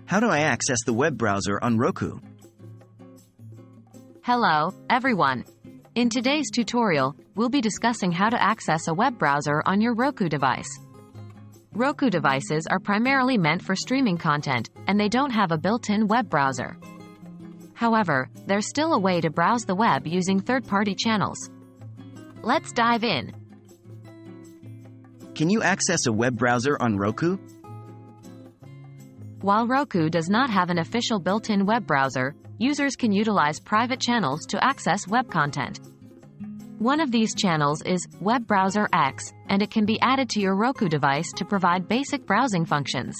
How do I access the web browser on Roku? Hello, everyone. In today's tutorial, we'll be discussing how to access a web browser on your Roku device. Roku devices are primarily meant for streaming content, and they don't have a built-in web browser. However, there's still a way to browse the web using third-party channels. Let's dive in. Can you access a web browser on Roku? While Roku does not have an official built-in web browser, users can utilize private channels to access web content. One of these channels is Web Browser X, and it can be added to your Roku device to provide basic browsing functions.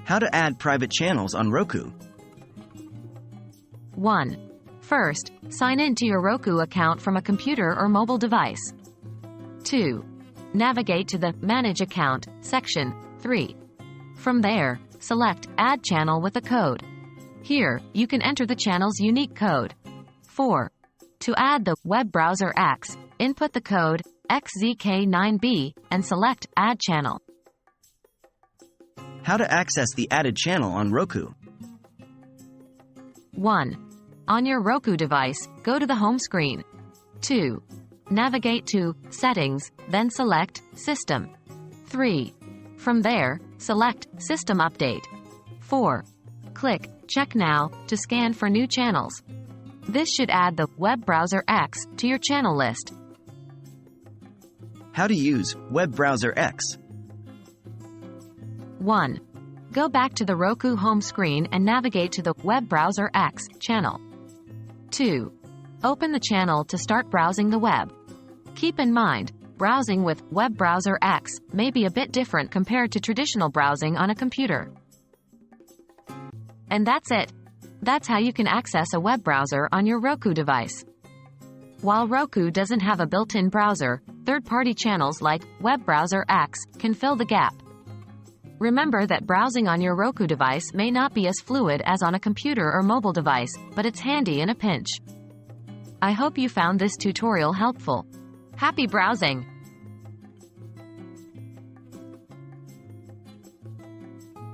How to add private channels on Roku? 1. First, sign in to your Roku account from a computer or mobile device. 2. Navigate to the Manage Account section. 3. From there, select Add Channel with a code. Here, you can enter the channel's unique code. 4. To add the Web Browser X, input the code XZK9B and select Add Channel. How to access the added channel on Roku? 1. On your Roku device, go to the home screen. 2. Navigate to Settings, then select System. 3. From there, select System Update. 4. Click Check Now to scan for new channels. This should add the Web Browser X to your channel list. How to use Web Browser X? 1. Go back to the Roku home screen and navigate to the Web Browser X channel. 2. Open the channel to start browsing the web. Keep in mind, browsing with Web Browser X may be a bit different compared to traditional browsing on a computer. And that's it. That's how you can access a web browser on your Roku device. While Roku doesn't have a built-in browser, third-party channels like Web Browser X can fill the gap. Remember that browsing on your Roku device may not be as fluid as on a computer or mobile device, but it's handy in a pinch. I hope you found this tutorial helpful. Happy browsing!